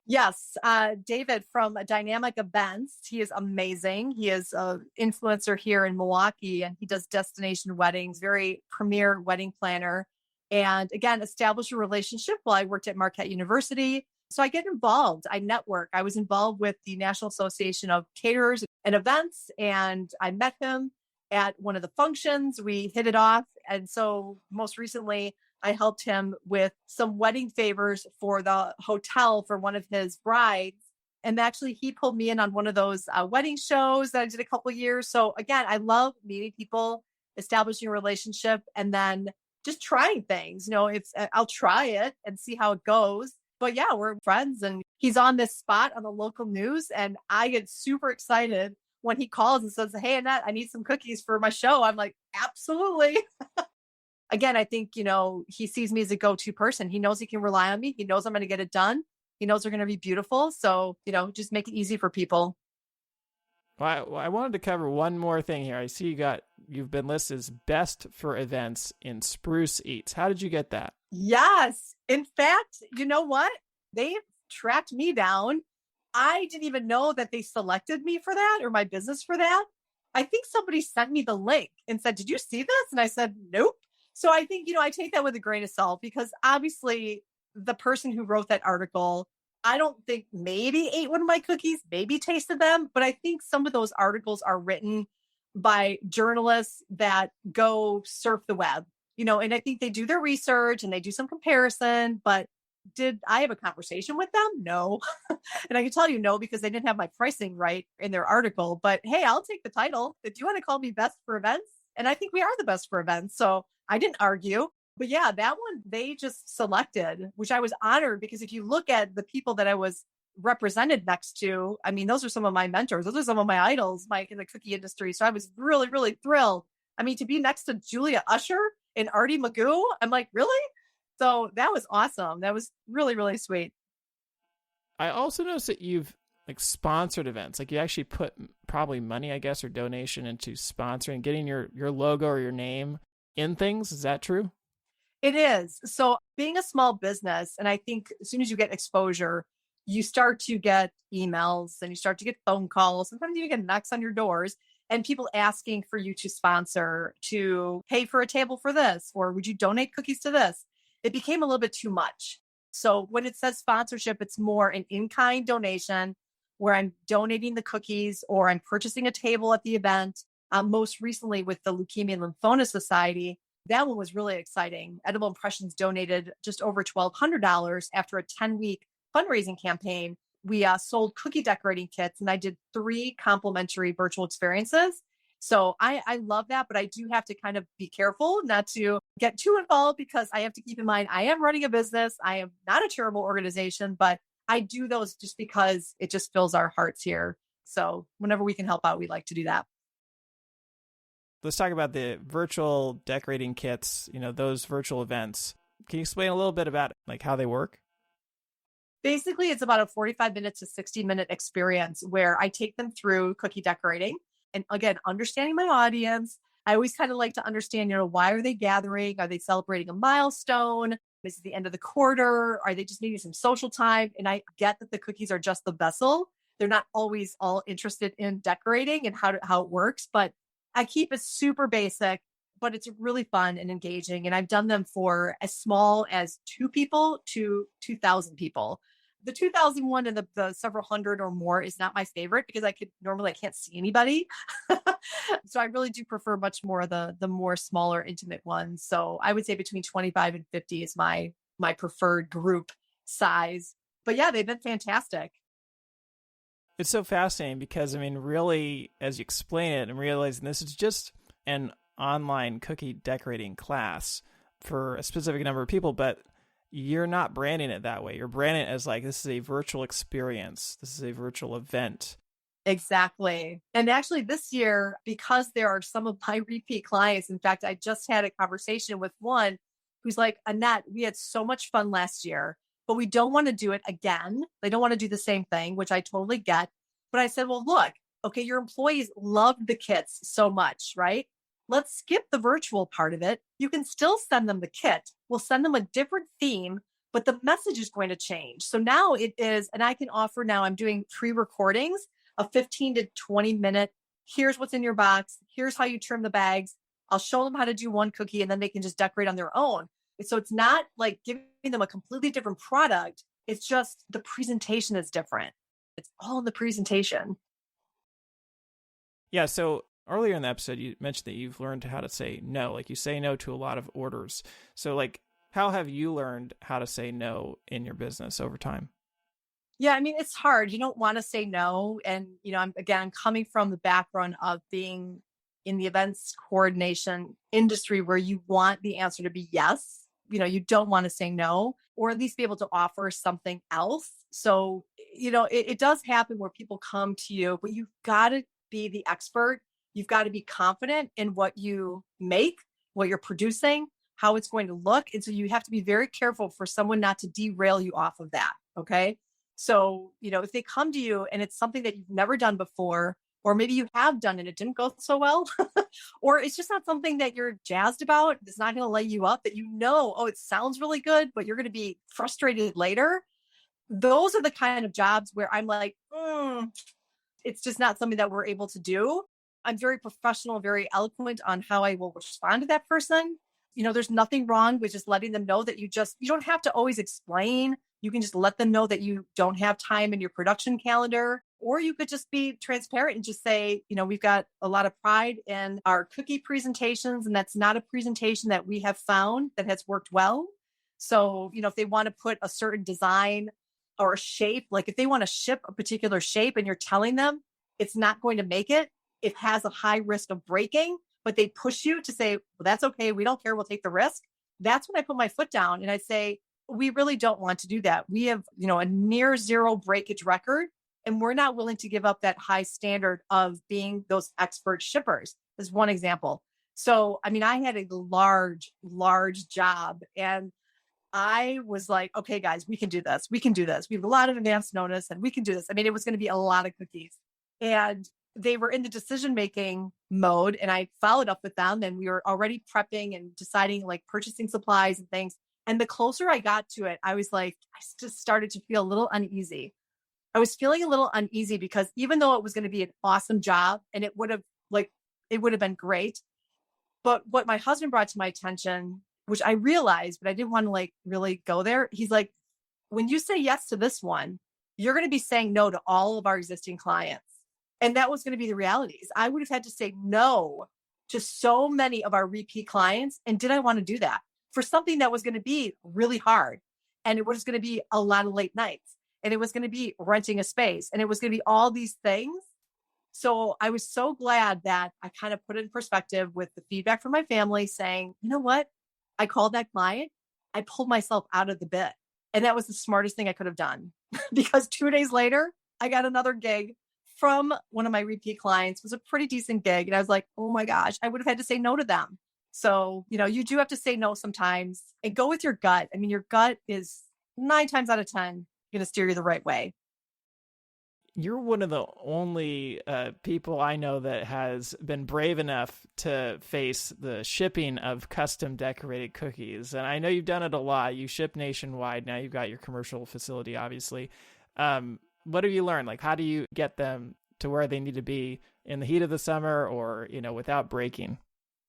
Yes. David from Dynamic Events. He is amazing. He is an influencer here in Milwaukee, and he does destination weddings, very premier wedding planner. And again, established a relationship while I worked at Marquette University. So I get involved. I network. I was involved with the National Association of Caterers and Events, and I met him at one of the functions. We hit it off. And so most recently, I helped him with some wedding favors for the hotel for one of his brides. And actually, he pulled me in on one of those wedding shows that I did a couple of years. So again, I love meeting people, establishing a relationship, and then just trying things. I'll try it and see how it goes. But yeah, we're friends, and he's on this spot on the local news. And I get super excited when he calls and says, "Hey, Annette, I need some cookies for my show." I'm like, absolutely. Again, I think, he sees me as a go-to person. He knows he can rely on me. He knows I'm going to get it done. He knows they're going to be beautiful. So, just make it easy for people. Well, I wanted to cover one more thing here. I see you've been listed as best for events in Spruce Eats. How did you get that? Yes. In fact, you know what? They tracked me down. I didn't even know that they selected me for that, or my business for that. I think somebody sent me the link and said, "Did you see this?" And I said, "Nope." So I think, I take that with a grain of salt, because obviously the person who wrote that article, I don't think maybe ate one of my cookies, maybe tasted them, but I think some of those articles are written by journalists that go surf the web, and I think they do their research and they do some comparison. But did I have a conversation with them? No. And I can tell you no, because they didn't have my pricing right in their article. But hey, I'll take the title. If you want to call me best for events, and I think we are the best for events. So I didn't argue. But yeah, that one they just selected, which I was honored, because if you look at the people that I was represented next to, I mean, those are some of my mentors. Those are some of my idols, Mike, in the cookie industry. So I was really, really thrilled. I mean, to be next to Julia Usher and Artie Magoo, I'm like, really? So that was awesome. That was really, really sweet. I also noticed that you've sponsored events. Like, you actually put probably money, I guess, or donation into sponsoring, getting your logo or your name in things. Is that true? It is. So being a small business, and I think as soon as you get exposure, you start to get emails and you start to get phone calls. Sometimes you get knocks on your doors. and people asking for you to sponsor, to pay for a table for this, or would you donate cookies to this? It became a little bit too much. So when it says sponsorship, it's more an in-kind donation where I'm donating the cookies or I'm purchasing a table at the event. Most recently with the Leukemia and Lymphoma Society, that one was really exciting. Edible Impressions donated just over $1,200 after a 10-week fundraising campaign. We sold cookie decorating kits, and I did 3 complimentary virtual experiences. So I love that, but I do have to kind of be careful not to get too involved because I have to keep in mind, I am running a business. I am not a charitable organization, but I do those just because it just fills our hearts here. So whenever we can help out, we like to do that. Let's talk about the virtual decorating kits, those virtual events. Can you explain a little bit about like how they work? Basically, it's about a 45-minute to 60-minute experience where I take them through cookie decorating. And again, understanding my audience. I always kind of like to understand, why are they gathering? Are they celebrating a milestone? Is it the end of the quarter? Are they just needing some social time? And I get that the cookies are just the vessel. They're not always all interested in decorating and how it works, but I keep it super basic, but it's really fun and engaging. And I've done them for as small as 2 people to 2,000 people. The 2001 and the several hundred or more is not my favorite because I can't see anybody. So I really do prefer much more the more smaller, intimate ones. So I would say between 25 and 50 is my preferred group size. But yeah, they've been fantastic. It's so fascinating because, really, as you explain it, I'm realizing this is just an online cookie decorating class for a specific number of people, but you're not branding it that way. You're branding it as like, this is a virtual experience. This is a virtual event. Exactly. And actually this year, because there are some of my repeat clients, in fact, I just had a conversation with one who's like, Annette, we had so much fun last year, but we don't want to do it again. They don't want to do the same thing, which I totally get. But I said, well, look, okay, your employees loved the kits so much, right? Let's skip the virtual part of it. You can still send them the kit. We'll send them a different theme, but the message is going to change. So now it is, and I can offer now, I'm doing pre-recordings of 15 to 20 minute. Here's what's in your box. Here's how you trim the bags. I'll show them how to do one cookie and then they can just decorate on their own. So it's not like giving them a completely different product. It's just the presentation is different. It's all in the presentation. Yeah. So earlier in the episode, you mentioned that you've learned how to say no. Like you say no to a lot of orders. So like, how have you learned how to say no in your business over time? Yeah, it's hard. You don't want to say no. And, I'm coming from the background of being in the events coordination industry where you want the answer to be yes. You don't want to say no, or at least be able to offer something else. So, it does happen where people come to you, but you've got to be the expert. You've got to be confident in what you make, what you're producing, how it's going to look. And so you have to be very careful for someone not to derail you off of that. Okay. So, if they come to you and it's something that you've never done before, or maybe you have done and it didn't go so well, or it's just not something that you're jazzed about, it's not going to lay you up, that oh, it sounds really good, but you're going to be frustrated later. Those are the kind of jobs where I'm like, it's just not something that we're able to do. I'm very professional, very eloquent on how I will respond to that person. There's nothing wrong with just letting them know that you don't have to always explain. You can just let them know that you don't have time in your production calendar, or you could just be transparent and just say, we've got a lot of pride in our cookie presentations, and that's not a presentation that we have found that has worked well. So, if they want to put a certain design or a shape, like if they want to ship a particular shape and you're telling them it's not going to make it, it has a high risk of breaking, but they push you to say, well, that's okay. We don't care. We'll take the risk. That's when I put my foot down and I say, we really don't want to do that. We have, a near zero breakage record, and we're not willing to give up that high standard of being those expert shippers. As one example. So, I had a large job, and I was like, okay, guys, we can do this. We can do this. We have a lot of advance notice and we can do this. It was going to be a lot of cookies, and they were in the decision-making mode, and I followed up with them, and we were already prepping and deciding like purchasing supplies and things. And the closer I got to it, I was like, I just started to feel a little uneasy. I was feeling a little uneasy because even though it was going to be an awesome job and it would have like it would have been great. But what my husband brought to my attention, which I realized, but I didn't want to like really go there. He's like, when you say yes to this one, you're going to be saying no to all of our existing clients. And that was going to be the realities. I would have had to say no to so many of our repeat clients. And did I want to do that for something that was going to be really hard? And it was going to be a lot of late nights, and it was going to be renting a space, and it was going to be all these things. So I was so glad that I kind of put it in perspective with the feedback from my family saying, you know what? I called that client. I pulled myself out of the bid. And that was the smartest thing I could have done because 2 days later, I got another gig from one of my repeat clients. It was a pretty decent gig. And I was like, oh my gosh, I would have had to say no to them. So, you do have to say no sometimes and go with your gut. I mean, your gut is 9 times out of 10 going to steer you the right way. You're one of the only people I know that has been brave enough to face the shipping of custom decorated cookies. And I know you've done it a lot. You ship nationwide. Now you've got your commercial facility, obviously. What have you learned? Like, how do you get them to where they need to be in the heat of the summer or, without breaking?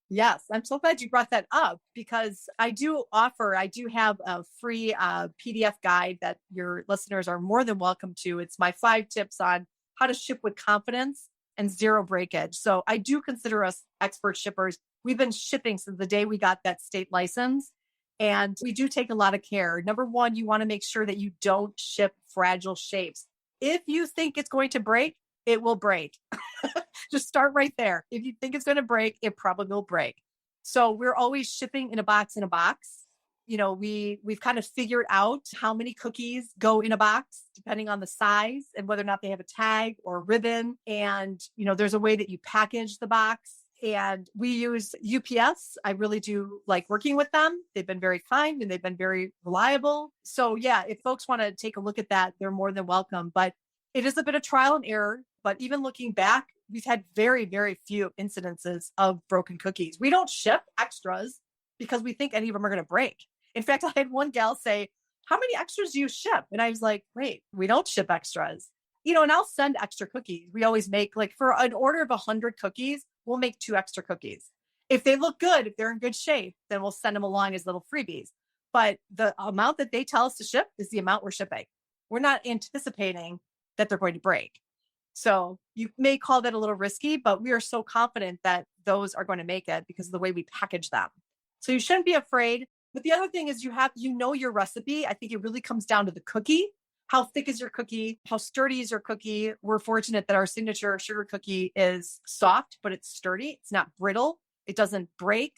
Yes, I'm so glad you brought that up because I do have a free PDF guide that your listeners are more than welcome to. It's my 5 tips on how to ship with confidence and zero breakage. So I do consider us expert shippers. We've been shipping since the day we got that state license, and we do take a lot of care. Number one, you want to make sure that you don't ship fragile shapes. If you think it's going to break, it will break. Just start right there. If you think it's going to break, it probably will break. So we're always shipping in a box. We've kind of figured out how many cookies go in a box, depending on the size and whether or not they have a tag or a ribbon. And, there's a way that you package the box. And we use UPS. I really do like working with them. They've been very kind and they've been very reliable. So yeah, if folks want to take a look at that, they're more than welcome. But it is a bit of trial and error. But even looking back, we've had very, very few incidences of broken cookies. We don't ship extras because we think any of them are going to break. In fact, I had one gal say, how many extras do you ship? And I was like, wait, we don't ship extras. And I'll send extra cookies. We always make, like, for an order of 100 cookies, we'll make 2 extra cookies. If they look good, if they're in good shape, then we'll send them along as little freebies. But the amount that they tell us to ship is the amount we're shipping. We're not anticipating that they're going to break. So you may call that a little risky, but we are so confident that those are going to make it because of the way we package them. So you shouldn't be afraid. But the other thing is your recipe. I think it really comes down to the cookie. How thick is your cookie? How sturdy is your cookie? We're fortunate that our signature sugar cookie is soft, but it's sturdy. It's not brittle. It doesn't break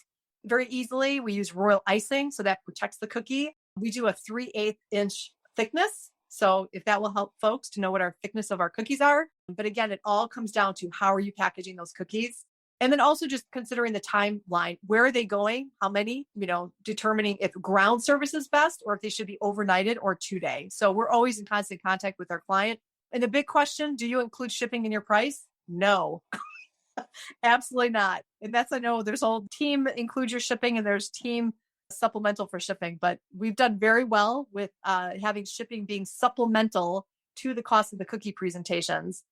very easily. We use royal icing, so that protects the cookie. We do a 3/8 inch thickness. So if that will help folks to know what our thickness of our cookies are. But again, it all comes down to how are you packaging those cookies? And then also just considering the timeline. Where are they going? How many? Determining if ground service is best or if they should be overnighted or 2-day. So we're always in constant contact with our client. And the big question, do you include shipping in your price? No, absolutely not. And I know there's a whole team include your shipping and there's team supplemental for shipping, but we've done very well with having shipping being supplemental to the cost of the cookie presentations.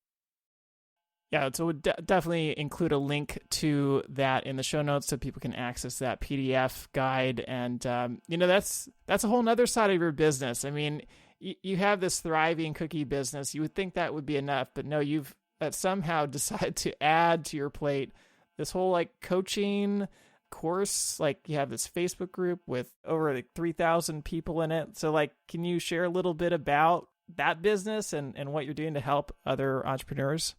Yeah, so we'll definitely include a link to that in the show notes so people can access that PDF guide. And, that's a whole nother side of your business. I mean, you have this thriving cookie business. You would think that would be enough, but no, you've somehow decided to add to your plate this whole coaching course. You have this Facebook group with over 3,000 people in it. So can you share a little bit about that business and what you're doing to help other entrepreneurs?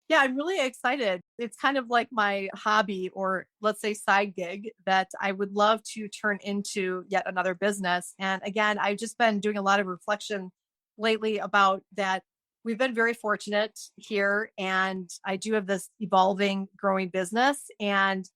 Yeah, I'm really excited. It's kind of like my hobby or let's say side gig that I would love to turn into yet another business. And again, I've just been doing a lot of reflection lately about that. We've been very fortunate here and I do have this evolving, growing business and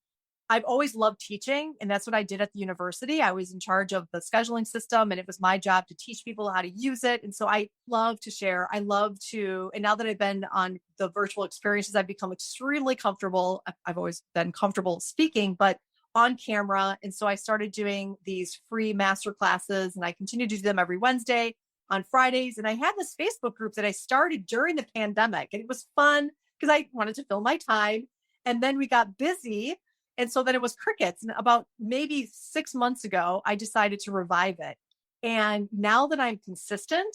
I've always loved teaching, and that's what I did at the university. I was in charge of the scheduling system, and it was my job to teach people how to use it. And so I love to share. I love to, and now that I've been on the virtual experiences, I've become extremely comfortable. I've always been comfortable speaking, but on camera. And so I started doing these free master classes, and I continue to do them every Wednesday on Fridays. And I had this Facebook group that I started during the pandemic, and it was fun because I wanted to fill my time. And then we got busy. And so then it was crickets. And about maybe 6 months ago, I decided to revive it. And now that I'm consistent,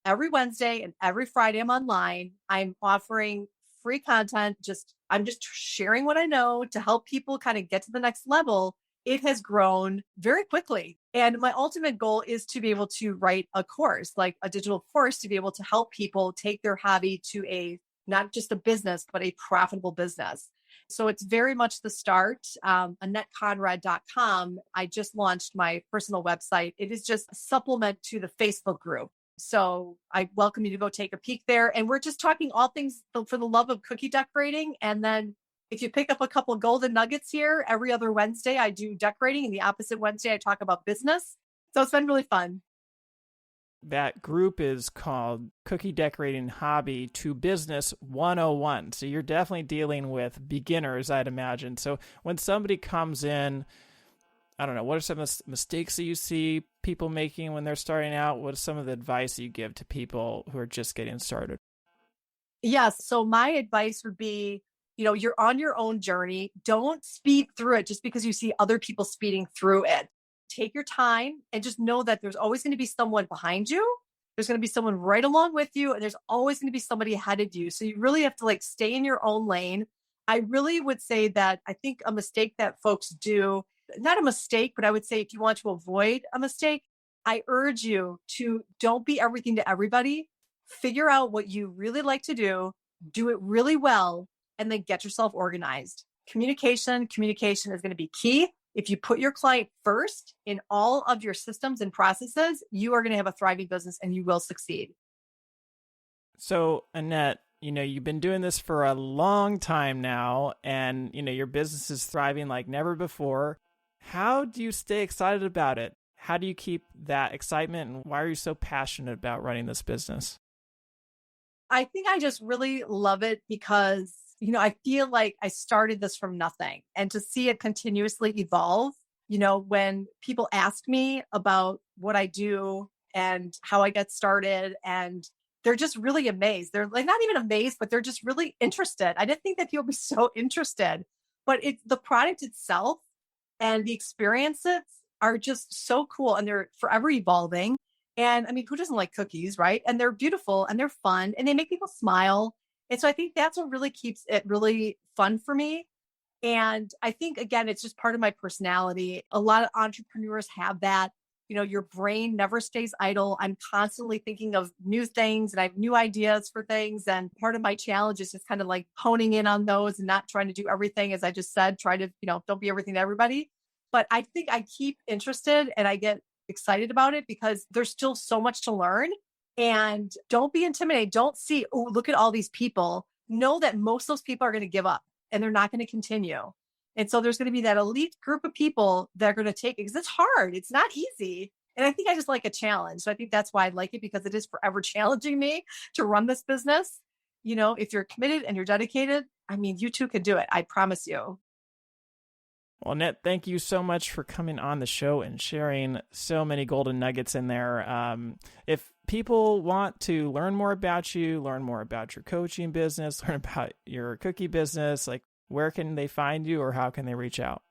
every Wednesday and every Friday I'm online, I'm offering free content. I'm just sharing what I know to help people kind of get to the next level. It has grown very quickly. And my ultimate goal is to be able to write a course, like a digital course, to be able to help people take their hobby to not just a business, but a profitable business. So it's very much the start. AnnetteConrad.com. I just launched my personal website. It is just a supplement to the Facebook group. So I welcome you to go take a peek there. And we're just talking all things for the love of cookie decorating. And then if you pick up a couple of golden nuggets here, every other Wednesday, I do decorating. And the opposite Wednesday, I talk about business. So it's been really fun. That group is called Cookie Decorating Hobby to Business 101. So you're definitely dealing with beginners, I'd imagine. So when somebody comes in, I don't know, what are some of the mistakes that you see people making when they're starting out? What is some of the advice you give to people who are just getting started? Yes. So my advice would be, you're on your own journey. Don't speed through it just because you see other people speeding through it. Take your time and just know that there's always going to be someone behind you. There's going to be someone right along with you, and there's always going to be somebody ahead of you. So you really have to stay in your own lane. I really would say that I think a mistake that folks do, not a mistake, but I would say if you want to avoid a mistake, I urge you to don't be everything to everybody. Figure out what you really like to do it really well, and then get yourself organized. Communication is going to be key. If you put your client first in all of your systems and processes, you are going to have a thriving business and you will succeed. So, Annette, you've been doing this for a long time now, and, your business is thriving like never before. How do you stay excited about it? How do you keep that excitement, and why are you so passionate about running this business? I think I just really love it because I feel like I started this from nothing, and to see it continuously evolve, when people ask me about what I do and how I get started, and they're just really amazed. They're not even amazed, but they're just really interested. I didn't think that people would be so interested, but the product itself and the experiences are just so cool, and they're forever evolving. And I mean, who doesn't like cookies, right? And they're beautiful and they're fun and they make people smile. And so I think that's what really keeps it really fun for me. And I think, again, it's just part of my personality. A lot of entrepreneurs have that. Your brain never stays idle. I'm constantly thinking of new things and I have new ideas for things. And part of my challenge is just kind of honing in on those and not trying to do everything. As I just said, try to, don't be everything to everybody. But I think I keep interested and I get excited about it because there's still so much to learn. And don't be intimidated. Don't see, oh, look at all these people. Know that most of those people are going to give up and they're not going to continue. And so there's going to be that elite group of people that are going to take it because it's hard. It's not easy. And I think I just like a challenge. So I think that's why I like it, because it is forever challenging me to run this business. If you're committed and you're dedicated, I mean, you too can do it. I promise you. Well, Annette, thank you so much for coming on the show and sharing so many golden nuggets in there. If people want to learn more about you, learn more about your coaching business, learn about your cookie business, where can they find you or how can they reach out?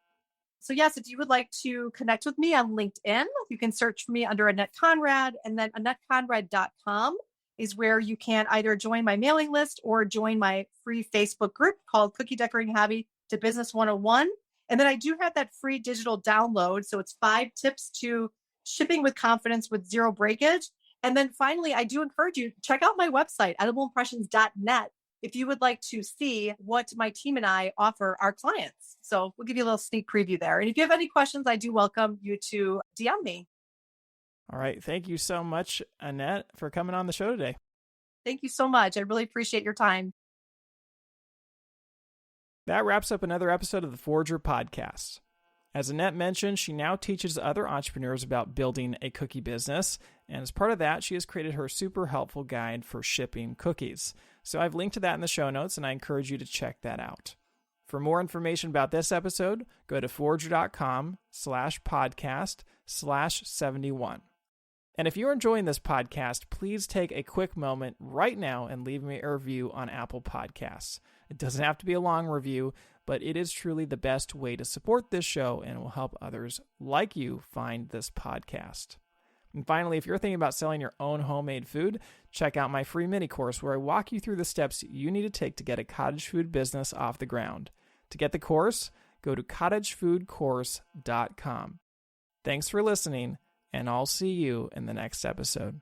So yes, if you would like to connect with me on LinkedIn, you can search for me under Annette Conrad, and then AnnetteConrad.com is where you can either join my mailing list or join my free Facebook group called Cookie Decorating Hobby to Business 101. And then I do have that free digital download. So it's 5 tips to shipping with confidence with zero breakage. And then finally, I do encourage you to check out my website, edibleimpressions.net, if you would like to see what my team and I offer our clients. So we'll give you a little sneak preview there. And if you have any questions, I do welcome you to DM me. All right. Thank you so much, Annette, for coming on the show today. Thank you so much. I really appreciate your time. That wraps up another episode of the Forger podcast. As Annette mentioned, she now teaches other entrepreneurs about building a cookie business, and as part of that, she has created her super helpful guide for shipping cookies. So I've linked to that in the show notes, and I encourage you to check that out. For more information about this episode, go to forger.com/podcast/71. And if you're enjoying this podcast, please take a quick moment right now and leave me a review on Apple Podcasts. It doesn't have to be a long review, but it is truly the best way to support this show and will help others like you find this podcast. And finally, if you're thinking about selling your own homemade food, check out my free mini course where I walk you through the steps you need to take to get a cottage food business off the ground. To get the course, go to cottagefoodcourse.com. Thanks for listening, and I'll see you in the next episode.